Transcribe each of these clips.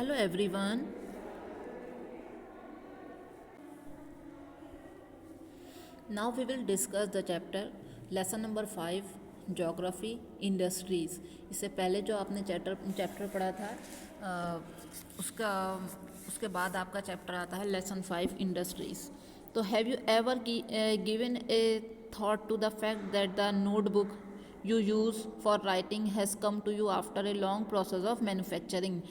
Hello everyone. Now we will discuss the chapter lesson number 5 Geography Industries. इससे पहले जो आपने चैप्टर पढ़ा था उसका उसके बाद आपका चैप्टर आता है लेसन 5 इंडस्ट्रीज. तो have you ever given A thought to the fact that the notebook you use for writing has come to you after a long process of manufacturing.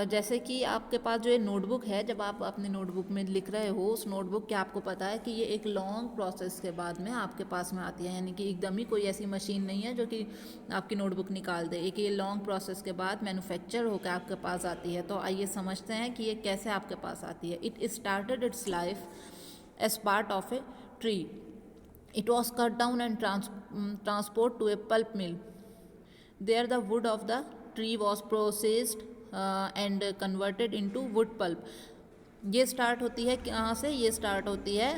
जैसे कि आपके पास जो ये नोटबुक है, जब आप अपने नोटबुक में लिख रहे हो, उस नोटबुक के आपको पता है कि ये एक लॉन्ग प्रोसेस के बाद में आपके पास में आती है, यानी कि एकदम ही कोई ऐसी मशीन नहीं है जो कि आपकी नोटबुक निकाल दे. एक ये लॉन्ग प्रोसेस के बाद मैन्युफैक्चर होकर आपके पास आती है. तो आइए समझते हैं कि ये कैसे आपके पास आती है. It started its life as part of a tree. It was cut down and transported to a pulp mill. There the wood of the tree was processed and converted into wood pulp. ये start होती है कहाँ से? ये start होती है,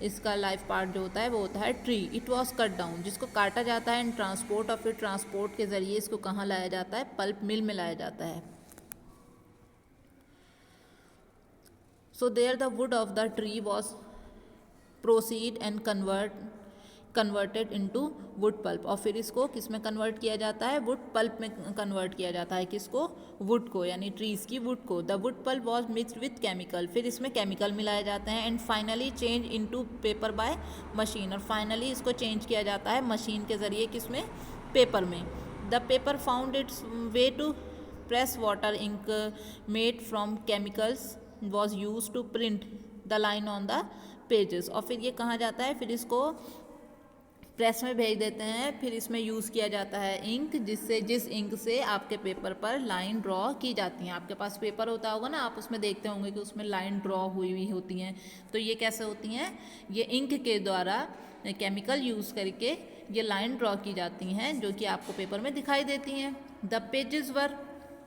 इसका life part जो होता है वो होता है tree. It was cut down, जिसको काटा जाता है, एंड ट्रांसपोर्ट और फिर ट्रांसपोर्ट के ज़रिए इसको कहाँ लाया जाता है? पल्प मिल में लाया जाता है. So there the wood of the tree was proceed and converted into wood pulp. और फिर इसको किस में कन्वर्ट किया जाता है? वुड पल्प में कन्वर्ट किया जाता है. किसको? वुड को, यानी ट्रीज़ की वुड को. The wood pulp was mixed with chemical. फिर इसमें केमिकल मिलाए जाते हैं. And finally change into paper by machine. और फाइनली इसको चेंज किया जाता है मशीन के ज़रिए. किसमें? पेपर में. The paper found its way to press water ink made from chemicals was use to print the line on the pages. और फिर ये कहाँ जाता है? फिर इसको प्रेस में भेज देते हैं. फिर इसमें यूज़ किया जाता है इंक, जिस इंक से आपके पेपर पर लाइन ड्रॉ की जाती हैं. आपके पास पेपर होता होगा ना, आप उसमें देखते होंगे कि उसमें लाइन ड्रॉ हुई हुई होती हैं. तो ये कैसे होती हैं? ये इंक के द्वारा केमिकल यूज़ करके ये लाइन ड्रॉ की जाती हैं, जो कि आपको पेपर में दिखाई देती हैं. The pages were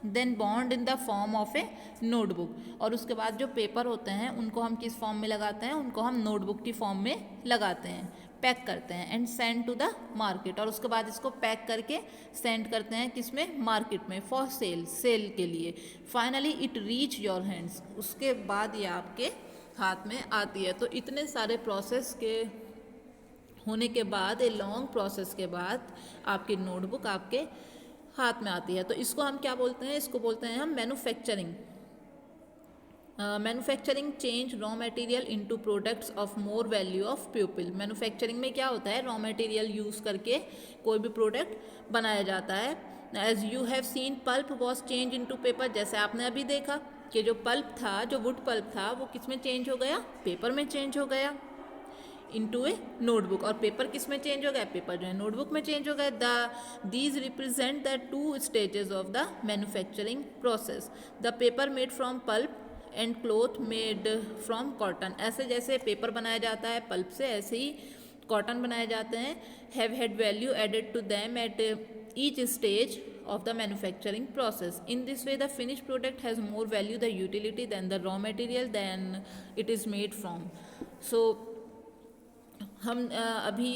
then bond in the form of a notebook. और उसके बाद जो पेपर होते हैं उनको हम किस फॉर्म में लगाते हैं? उनको हम नोटबुक की फॉर्म में लगाते हैं, पैक करते हैं. And send to the market. और उसके बाद इसको पैक करके सेंड करते हैं किसमें? मार्केट में, फॉर सेल के लिए. Finally it reach your hands. उसके बाद ये आपके हाथ में आती है. तो इतने सारे प्रोसेस के होने के बाद, ए लॉन्ग प्रोसेस के बाद आपकी नोटबुक आपके हाथ में आती है. तो इसको हम क्या बोलते हैं? इसको बोलते हैं हम manufacturing. Manufacturing change raw material into products of more value of people. Manufacturing में क्या होता है? रॉ मटेरियल यूज़ करके कोई भी प्रोडक्ट बनाया जाता है. As you have seen, pulp was change into paper. जैसे आपने अभी देखा कि जो पल्प था, जो वुड पल्प था, वो किस में चेंज हो गया? पेपर में चेंज हो गया, इनटू ए नोटबुक. और पेपर किस में चेंज हो गया? पेपर जो है नोटबुक में चेंज हो गया. These represent the two stages of the manufacturing process. The paper made from pulp and cloth made from cotton. ऐसे जैसे पेपर बनाया जाता है पल्प से, ऐसे ही कॉटन बनाए जाते हैं. Have had value added to them at each stage of the manufacturing process. In this way the finished product has more value, the utility, than the raw material than it is made from. So हम अभी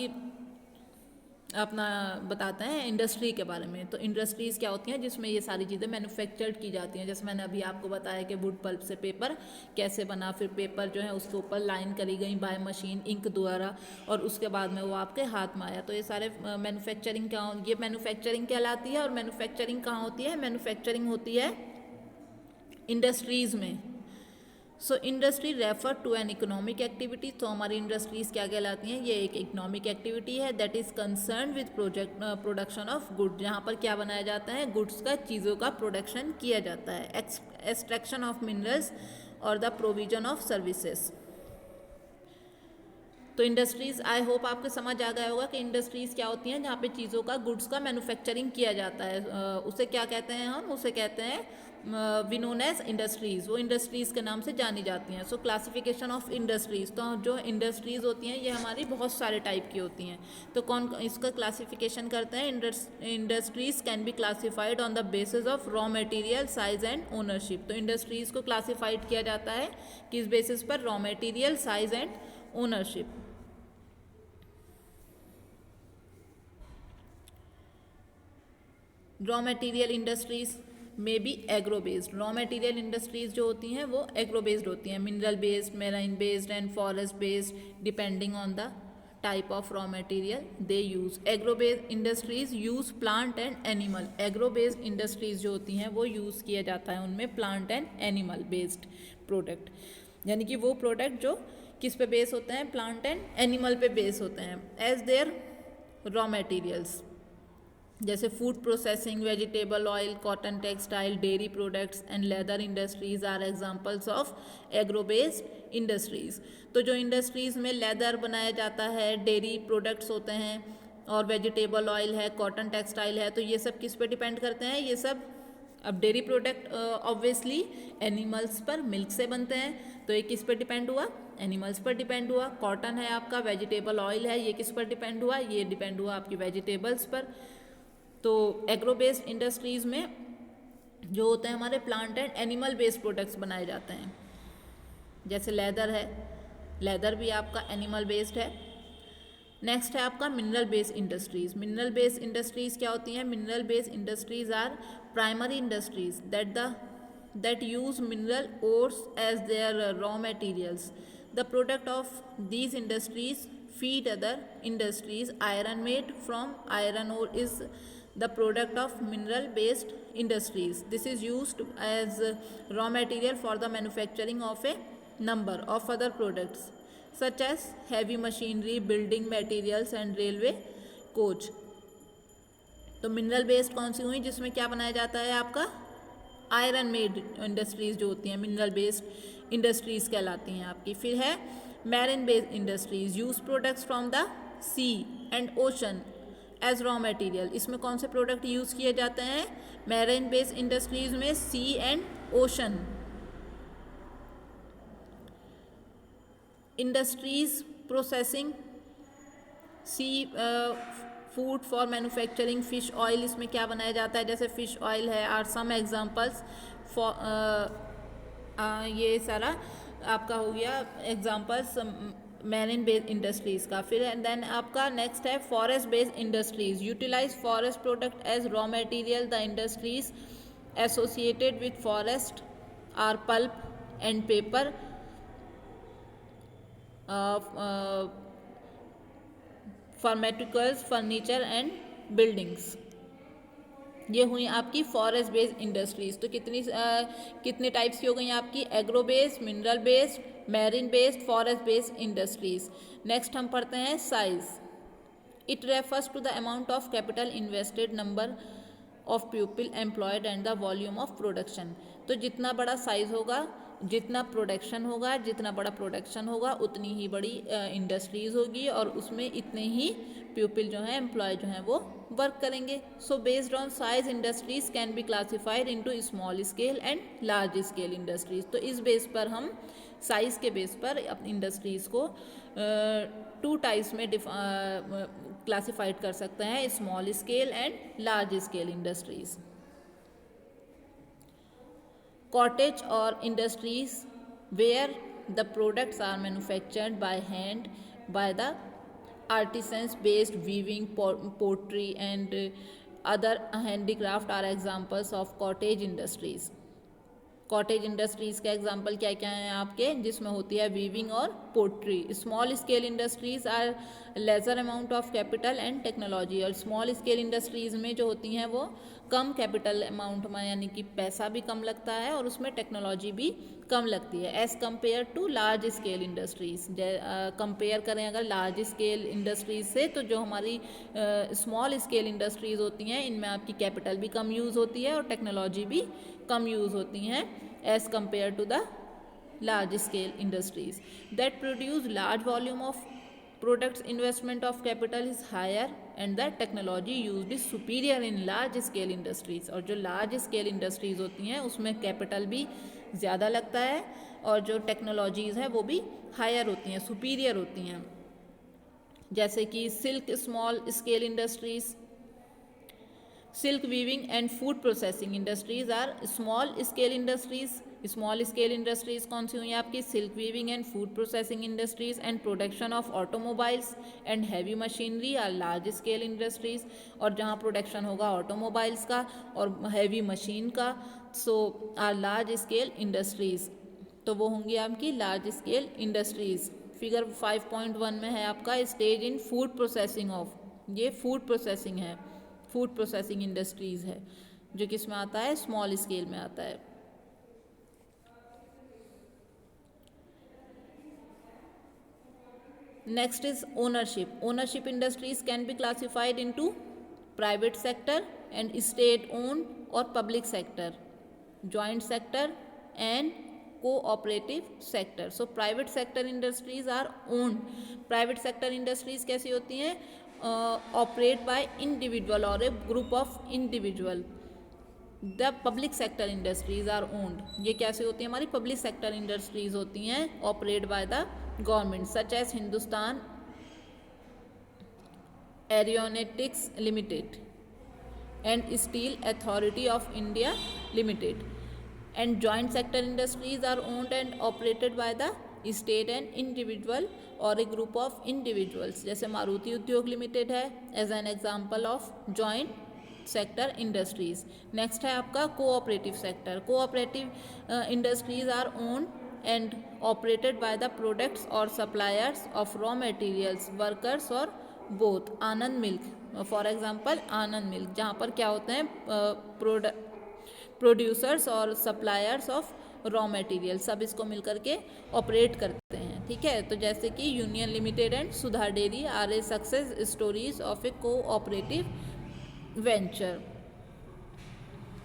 अपना बताते हैं industry के बारे में. तो industries क्या होती हैं? जिसमें ये सारी चीज़ें मैन्युफैक्चर्ड की जाती हैं. जैसे मैंने अभी आपको बताया कि वुड पल्प से पेपर कैसे बना, फिर पेपर जो है उसके ऊपर लाइन करी गई बाय मशीन इंक द्वारा, और उसके बाद में वो आपके हाथ में आया. तो ये सारे मैन्युफैक्चरिंग ये मैन्युफैक्चरिंग कहलाती है. और मैन्युफैक्चरिंग कहाँ होती है? मैन्युफैक्चरिंग होती है इंडस्ट्रीज़ में. So industry refer to an economic activity. तो हमारी इंडस्ट्रीज़ क्या कहलाती हैं? ये एक इकोनॉमिक एक्टिविटी है that is concern with production of good. जहाँ पर क्या बनाया जाता है? गुड्स का, चीज़ों का प्रोडक्शन किया जाता है. एक्सट्रैक्शन ऑफ मिनरल्स और द प्रोविजन ऑफ सर्विसेज. तो इंडस्ट्रीज़, आई होप आपको समझ आ गया होगा कि इंडस्ट्रीज़ क्या होती हैं? जहाँ पे चीज़ों का, गुड्स का मैन्युफैक्चरिंग किया जाता है. उसे क्या कहते हैं? हम उसे कहते हैं वी नोन एज इंडस्ट्रीज़. वो इंडस्ट्रीज़ के नाम से जानी जाती हैं. सो क्लासिफिकेशन ऑफ इंडस्ट्रीज़. तो जो इंडस्ट्रीज़ होती हैं ये हमारी बहुत सारे टाइप की होती हैं. तो कौन इसका क्लासिफिकेशन करते हैं? Industries can be classified on the basis of raw material, size and ownership. तो इंडस्ट्रीज़ को क्लासिफाइड किया जाता है किस बेसिस पर? Raw material, size and ownership. Raw material industries may be agro based. Raw material industries जो होती हैं वो एग्रो बेस्ड होती हैं, mineral based, marine based and forest based depending on the type of raw material they use. Agro based industries use plant and animal. Agro based industries जो होती हैं वो यूज़ किया जाता है उनमें plant and animal based product, यानी कि वो प्रोडक्ट जो किस पे बेस होते हैं, प्लांट एंड एनिमल पे बेस होते हैं एज देयर रॉ मटेरियल्स। जैसे food processing, vegetable oil, cotton textile, dairy products and leather industries are examples of agro based industries. तो जो इंडस्ट्रीज में लेदर बनाया जाता है, डेयरी प्रोडक्ट्स होते हैं और वेजिटेबल ऑयल है, कॉटन टेक्सटाइल है, तो ये सब किस पे डिपेंड करते हैं, ये सब अब डेयरी प्रोडक्ट ऑब्वियसली एनिमल्स पर, मिल्क से बनते हैं, तो ये किस पर डिपेंड हुआ, एनिमल्स पर डिपेंड हुआ। कॉटन है आपका, वेजिटेबल ऑयल है, ये किस पर डिपेंड हुआ, ये डिपेंड हुआ आपकी वेजिटेबल्स पर। तो एग्रो बेस्ड इंडस्ट्रीज़ में जो होते हैं हमारे plant and animal based products बनाए जाते हैं। जैसे लेदर है, लेदर भी आपका एनिमल बेस्ड है। नेक्स्ट है आपका mineral based industries. Mineral based industries क्या होती हैं, mineral based industries are primary industries that use mineral ores as their raw materials. The product of these industries feed other industries. Iron made from iron ore is the product of mineral based industries. This is used as raw material for the manufacturing of a number of other products such as heavy machinery, building materials and railway coach. तो mineral based कौन सी हुई, जिसमें क्या बनाया जाता है आपका, आयरन मेड इंडस्ट्रीज जो होती हैं मिनरल बेस्ड इंडस्ट्रीज कहलाती हैं आपकी। फिर है marine based industries, use products from the sea and ocean as raw material. इसमें कौन से प्रोडक्ट यूज़ किए जाते हैं, मैरिन बेस्ड इंडस्ट्रीज में sea and ocean. Industries processing seafood for manufacturing fish oil, इसमें क्या बनाया जाता है, जैसे फिश ऑयल है, आर सम एग्जांपल्स फॉर, ये सारा आपका हो गया एग्जांपल्स मैरिन बेस्ड इंडस्ट्रीज का। फिर देन आपका नेक्स्ट है forest based industries, utilise forest product as raw material. The industries associated with forest are pulp and paper, pharmaceuticals, furniture and buildings. ये हुई आपकी फॉरेस्ट बेस्ड इंडस्ट्रीज। तो कितनी types की हो गई आपकी, agro based, mineral based, marine based, forest based industries. Next हम पढ़ते हैं size. It refers to the amount of capital invested, number of people employed and the volume of production. तो जितना बड़ा साइज होगा, जितना प्रोडक्शन होगा, जितना बड़ा प्रोडक्शन होगा उतनी ही बड़ी इंडस्ट्रीज होगी और उसमें इतने ही पीपल जो हैं, एम्प्लॉय जो हैं वो वर्क करेंगे। So based on size industries can be classified into small scale and large scale industries. तो इस बेस पर हम साइज के बेस पर अपनी इंडस्ट्रीज को टू टाइप्स में क्लासिफाइड कर सकते हैं, small scale and large scale industries. Cottage or industries where the products are manufactured by hand by the artisans based weaving, pottery and other handicraft are examples of cottage industries. Cottage industries का example क्या क्या हैं आपके, जिसमें होती है weaving और pottery. Small scale industries are lesser amount of capital and technology. और स्मॉल स्केल इंडस्ट्रीज में जो होती हैं वो कम कैपिटल अमाउंट में, यानी कि पैसा भी कम लगता है और उसमें टेक्नोलॉजी भी कम लगती है as compare to large scale industries. Compare करें अगर लार्ज स्केल इंडस्ट्रीज से, तो जो हमारी स्मॉल स्केल इंडस्ट्रीज होती हैं इनमें आपकी कैपिटल भी कम यूज़ होती है और टेक्नोलॉजी भी कम यूज़ होती हैं as compare to the large scale industries that produce large volume of products. Investment of capital is higher and the technology used is superior in large scale industries. और जो large scale industries होती हैं उसमें capital भी ज़्यादा लगता है और जो technologies हैं वो भी higher होती हैं, superior होती हैं। जैसे कि silk small scale industries, Silk weaving and food processing industries are small scale industries. Small scale industries कौन सी हुई आपकी? Silk weaving and food processing industries and production of automobiles and heavy machinery are large scale industries. और जहाँ production होगा automobiles का और heavy machine का, सो आर लार्ज स्केल इंडस्ट्रीज. तो वो होंगी आपकी लार्ज स्केल इंडस्ट्रीज. फिगर 5.1 में है आपका stage in food processing of, ये फूड प्रोसेसिंग है, फूड प्रोसेसिंग इंडस्ट्रीज है, जो किस में आता है? स्मॉल स्केल में आता है. Next is ownership. Ownership industries can be classified into private sector and state owned or public sector, joint sector and cooperative sector. So private sector industries are owned. Private sector industries कैसी होती हैं? Operate by individual or a group of individual. The public sector industries are owned. ये कैसे होती हैं? हमारी public sector industries होती हैं operate by the government, such as Hindustan Aeronautics Limited and Steel Authority of India Limited. And joint sector industries are owned and operated by the state and individual or a group of individuals. जैसे Maruti Udyog limited है as an example of joint sector industries. Next है आपका cooperative sector. Cooperative industries are owned and operated by the products और suppliers of raw materials, workers और both. Anand milk for example, Anand milk जहाँ पर क्या होते हैं? प्रोड्यूसर्स और सप्लायर्स ऑफ रॉ मटेरियल, सब इसको मिलकर के ऑपरेट करते हैं. ठीक है, तो जैसे कि Union Limited and Sudha dairy are a success stories of a cooperative venture.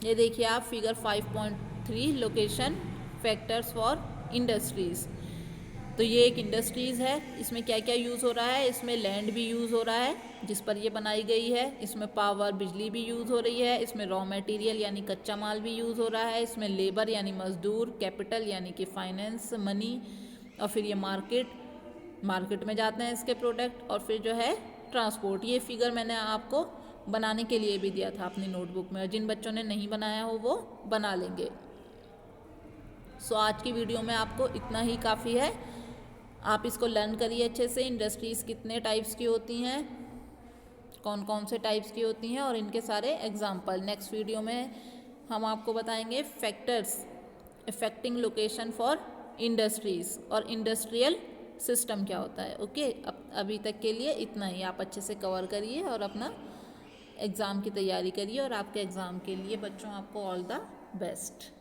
ये देखिए आप figure 5.3 location factors for industries. तो ये एक इंडस्ट्रीज़ है. इसमें क्या क्या यूज़ हो रहा है? इसमें लैंड भी यूज़ हो रहा है जिस पर ये बनाई गई है. इसमें पावर, बिजली भी यूज़ हो रही है. इसमें रॉ मटेरियल यानी कच्चा माल भी यूज़ हो रहा है. इसमें लेबर यानी मजदूर, कैपिटल यानी कि फाइनेंस, मनी, और फिर ये मार्केट में जाते हैं इसके प्रोडक्ट, और फिर जो है ट्रांसपोर्ट. ये फिगर मैंने आपको बनाने के लिए भी दिया था अपनी नोटबुक में. जिन बच्चों ने नहीं बनाया हो वो बना लेंगे. सो आज की वीडियो में आपको इतना ही काफ़ी है. आप इसको लर्न करिए अच्छे से. इंडस्ट्रीज़ कितने टाइप्स की होती हैं, कौन कौन से टाइप्स की होती हैं, और इनके सारे एग्जाम्पल. नेक्स्ट वीडियो में हम आपको बताएंगे factors affecting location for industries और इंडस्ट्रियल सिस्टम क्या होता है. ओके, अभी तक के लिए इतना ही. आप अच्छे से कवर करिए और अपना एग्ज़ाम की तैयारी करिए, और आपके एग्ज़ाम के लिए बच्चों आपको ऑल द बेस्ट.